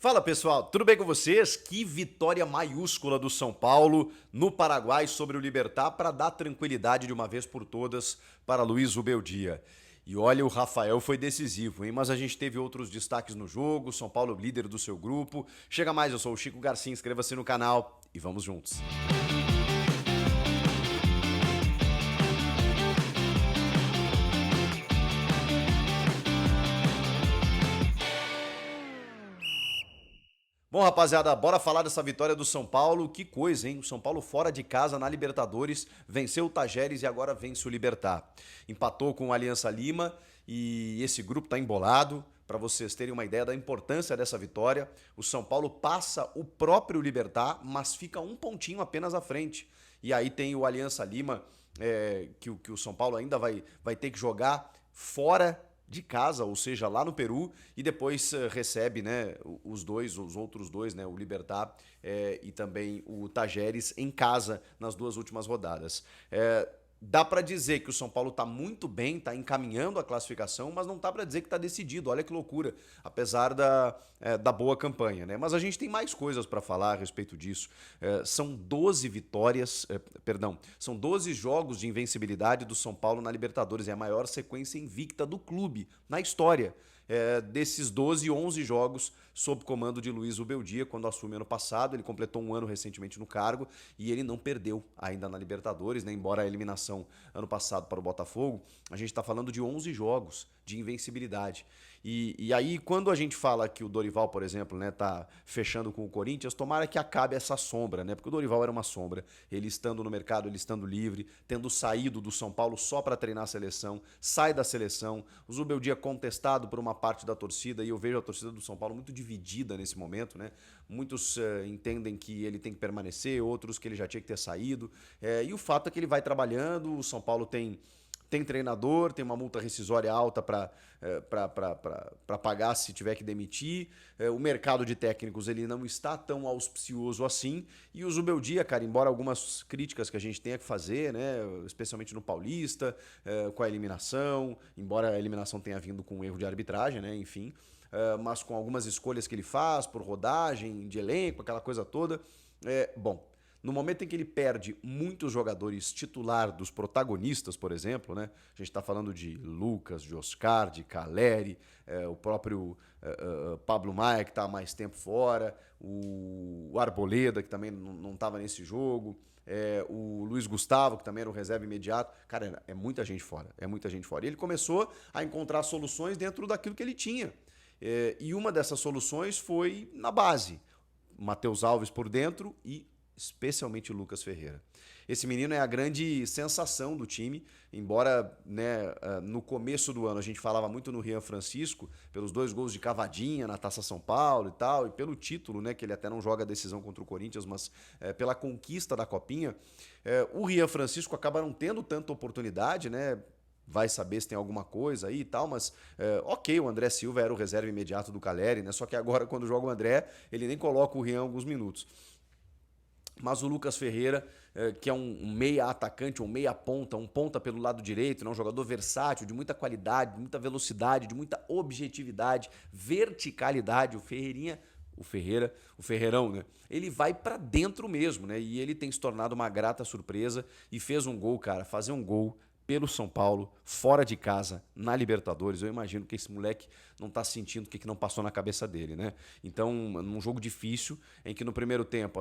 Fala pessoal, tudo bem com vocês? Que vitória maiúscula do São Paulo no Paraguai sobre o Libertad para dar tranquilidade de uma vez por todas para Luiz Ubeldia. E olha, o Rafael foi decisivo, hein? Mas a gente teve outros destaques no jogo, São Paulo líder do seu grupo. Chega mais, eu sou o Chico Garcia, inscreva-se no canal e vamos juntos. Bom, rapaziada, bora falar dessa vitória do São Paulo. Que coisa, hein? O São Paulo fora de casa na Libertadores, venceu o Tajeres e agora vence o Libertad. Empatou com o Aliança Lima e esse grupo tá embolado. Para vocês terem uma ideia da importância dessa vitória, o São Paulo passa o próprio Libertad, mas fica um pontinho apenas à frente. E aí tem o Aliança Lima, que o São Paulo ainda vai ter que jogar fora de casa, ou seja, lá no Peru, e depois recebe, né, os outros dois, né, o Libertad e também o Tajeres em casa nas duas últimas rodadas. Dá para dizer que o São Paulo está muito bem, está encaminhando a classificação, mas não dá para dizer que está decidido. Olha que loucura, apesar da boa campanha, né? Mas a gente tem mais coisas para falar a respeito disso. São 12 vitórias, são 12 jogos de invencibilidade do São Paulo na Libertadores. É a maior sequência invicta do clube na história. Desses 12, 11 jogos sob comando de Luiz Ubeldia, quando assume ano passado. Ele completou um ano recentemente no cargo e ele não perdeu ainda na Libertadores, né? Embora a eliminação ano passado para o Botafogo, a gente está falando de 11 jogos de invencibilidade. E aí, quando a gente fala que o Dorival, por exemplo, né, tá fechando com o Corinthians, tomara que acabe essa sombra, né? Porque o Dorival era uma sombra. Ele estando no mercado, ele estando livre, tendo saído do São Paulo só para treinar a seleção, sai da seleção. O Zubeldia contestado por uma parte da torcida, e eu vejo a torcida do São Paulo muito dividida nesse momento, né? Muitos entendem que ele tem que permanecer, outros que ele já tinha que ter saído. E o fato é que ele vai trabalhando, o São Paulo tem treinador, tem uma multa rescisória alta para pagar se tiver que demitir. O mercado de técnicos ele não está tão auspicioso assim. E o Zubeldia, cara, embora algumas críticas que a gente tenha que fazer, né, especialmente no Paulista, com a eliminação, embora a eliminação tenha vindo com um erro de arbitragem, né, enfim, mas com algumas escolhas que ele faz por rodagem, de elenco, aquela coisa toda. Bom, no momento em que ele perde muitos jogadores titular dos protagonistas, por exemplo, né? A gente está falando de Lucas, de Oscar, de Caleri, o próprio Pablo Maia, que está há mais tempo fora, o Arboleda, que também não estava nesse jogo, o Luiz Gustavo, que também era o reserva imediato. Cara, é muita gente fora, é muita gente fora. E ele começou a encontrar soluções dentro daquilo que ele tinha. E uma dessas soluções foi na base. Matheus Alves por dentro e especialmente o Lucas Ferreira. Esse menino é a grande sensação do time, embora, né, no começo do ano a gente falava muito no Rian Francisco, pelos 2 gols de cavadinha na Taça São Paulo e tal, e pelo título, né, que ele até não joga a decisão contra o Corinthians, mas pela conquista da Copinha. O Rian Francisco acaba não tendo tanta oportunidade, né? Vai saber se tem alguma coisa aí e tal, mas ok, o André Silva era o reserva imediato do Caleri, né? Só que agora quando joga o André, ele nem coloca o Rian alguns minutos. Mas o Lucas Ferreira, que é um meia atacante, um meia ponta, um ponta pelo lado direito, né? Um jogador versátil, de muita qualidade, de muita velocidade, de muita objetividade, verticalidade, o Ferreirão, né? Ele vai pra dentro mesmo, né? E ele tem se tornado uma grata surpresa e fez um gol, cara. Fazer um gol pelo São Paulo, fora de casa, na Libertadores. Eu imagino que esse moleque não tá sentindo o que não passou na cabeça dele, né? Então, num jogo difícil, em que no primeiro tempo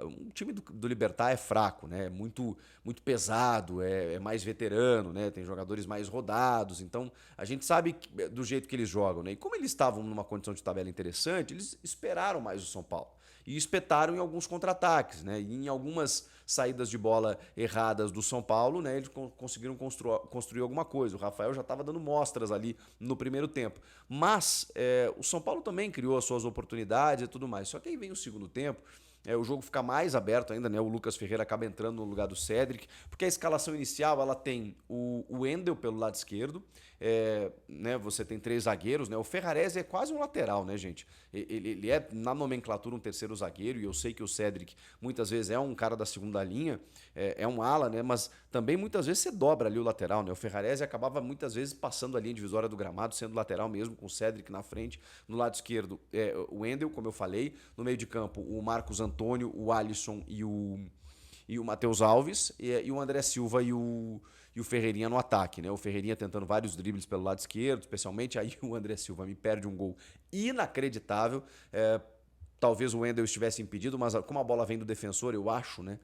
o time do Libertad é fraco, né? Muito pesado, é mais veterano, né? Tem jogadores mais rodados. Então, a gente sabe do jeito que eles jogam, né? E como eles estavam numa condição de tabela interessante, eles esperaram mais o São Paulo. E espetaram em alguns contra-ataques, né? E em algumas saídas de bola erradas do São Paulo, né? Eles conseguiram construir alguma coisa. O Rafael já estava dando mostras ali no primeiro tempo. Mas o São Paulo também criou as suas oportunidades e tudo mais. Só que aí vem o segundo tempo o jogo fica mais aberto ainda, né? O Lucas Ferreira acaba entrando no lugar do Cédric, porque a escalação inicial ela tem o Wendel pelo lado esquerdo, né? Você tem 3 zagueiros, né? O Ferrarese é quase um lateral, né, gente? Ele é, na nomenclatura, um terceiro zagueiro, e eu sei que o Cédric muitas vezes é um cara da segunda linha, é um ala, né? Mas também muitas vezes você dobra ali o lateral, né? O Ferrarese acabava muitas vezes passando a linha divisória do gramado, sendo lateral mesmo, com o Cédric na frente. No lado esquerdo, o Wendel, como eu falei. No meio de campo, o Marcos Antônio, o Alisson e o Matheus Alves, e o André Silva e o Ferreirinha no ataque, né? O Ferreirinha tentando vários dribles pelo lado esquerdo, especialmente. Aí o André Silva me perde um gol inacreditável. Talvez o Wendel estivesse impedido, mas como a bola vem do defensor, eu acho, né?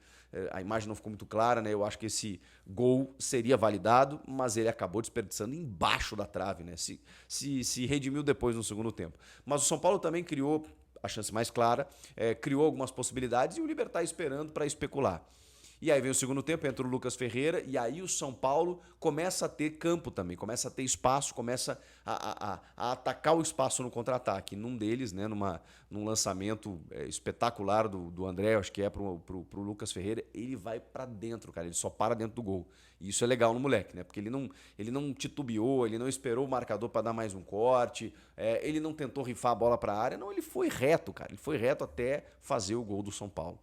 A imagem não ficou muito clara, né? Eu acho que esse gol seria validado, mas ele acabou desperdiçando embaixo da trave, né? Se redimiu depois no segundo tempo. Mas o São Paulo também criou a chance mais clara, criou algumas possibilidades e o Libertad esperando para especular. E aí vem o segundo tempo, entra o Lucas Ferreira, e aí o São Paulo começa a ter campo também, começa a ter espaço, começa a atacar o espaço no contra-ataque. Num deles, né, num lançamento espetacular do André, acho que é pro Lucas Ferreira, ele vai para dentro, cara, ele só para dentro do gol. E isso é legal no moleque, né? Porque ele não titubeou, ele não esperou o marcador para dar mais um corte, ele não tentou rifar a bola para a área, não, ele foi reto, cara, ele foi reto até fazer o gol do São Paulo.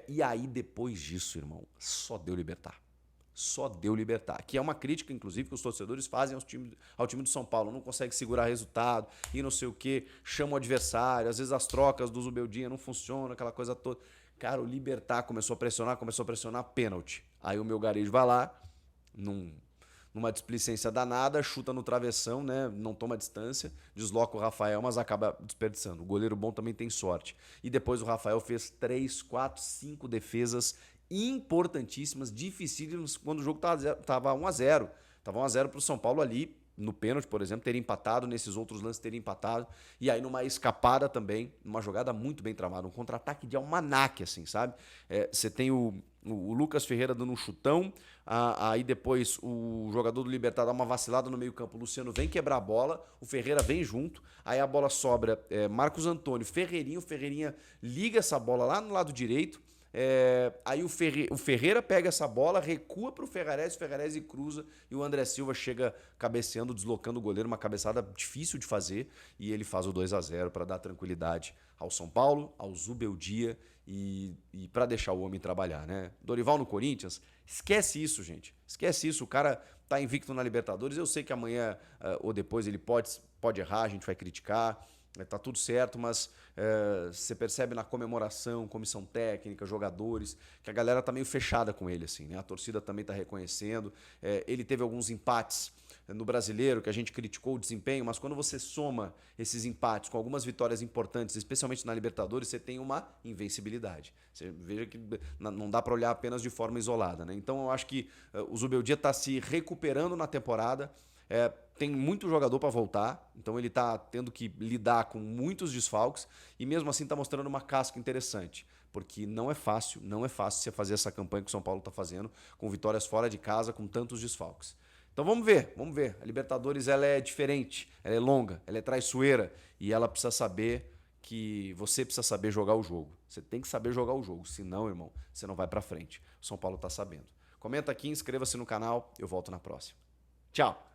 E aí, depois disso, irmão, só deu Libertad. Só deu Libertad. Que é uma crítica, inclusive, que os torcedores fazem ao time do São Paulo. Não consegue segurar resultado e não sei o quê, chama o adversário, às vezes as trocas do Zubeldia não funcionam, aquela coisa toda. Cara, o Libertad começou a pressionar pênalti. Aí o meu garejo vai lá, numa displicência danada, chuta no travessão, né? Não toma distância, desloca o Rafael, mas acaba desperdiçando. O goleiro bom também tem sorte. E depois o Rafael fez 3, 4, 5 defesas importantíssimas, dificílimas, quando o jogo estava 1-0. Estava 1-0 para o São Paulo ali, no pênalti, por exemplo, teria empatado, nesses outros lances teria empatado. E aí numa escapada também, numa jogada muito bem travada, um contra-ataque de almanaque, assim, sabe? Você tem o Lucas Ferreira dando um chutão, aí depois o jogador do Libertad dá uma vacilada no meio campo, o Luciano vem quebrar a bola, o Ferreira vem junto, aí a bola sobra Marcos Antônio, o Ferreirinha liga essa bola lá no lado direito, aí o Ferreira pega essa bola, recua para o Ferrarese cruza, e o André Silva chega cabeceando, deslocando o goleiro, uma cabeçada difícil de fazer, e ele faz o 2-0 para dar tranquilidade ao São Paulo, ao Zubeldia e para deixar o homem trabalhar, né? Dorival no Corinthians, esquece isso, gente. Esquece isso, o cara tá invicto na Libertadores. Eu sei que amanhã ou depois ele pode errar, a gente vai criticar. Tá tudo certo, mas você percebe na comemoração, comissão técnica, jogadores, que a galera tá meio fechada com ele, assim, né? A torcida também tá reconhecendo. Ele teve alguns empates no Brasileiro, que a gente criticou o desempenho, mas quando você soma esses empates com algumas vitórias importantes, especialmente na Libertadores, você tem uma invencibilidade. Você veja que não dá para olhar apenas de forma isolada, né? Então eu acho que o Zubeldia tá se recuperando na temporada. Tem muito jogador para voltar, então ele está tendo que lidar com muitos desfalques e mesmo assim está mostrando uma casca interessante, porque não é fácil você fazer essa campanha que o São Paulo está fazendo, com vitórias fora de casa, com tantos desfalques. Então vamos ver. A Libertadores ela é diferente, ela é longa, ela é traiçoeira e ela precisa saber que você precisa saber jogar o jogo. Você tem que saber jogar o jogo, senão, irmão, você não vai para frente. O São Paulo está sabendo. Comenta aqui, inscreva-se no canal, eu volto na próxima. Tchau!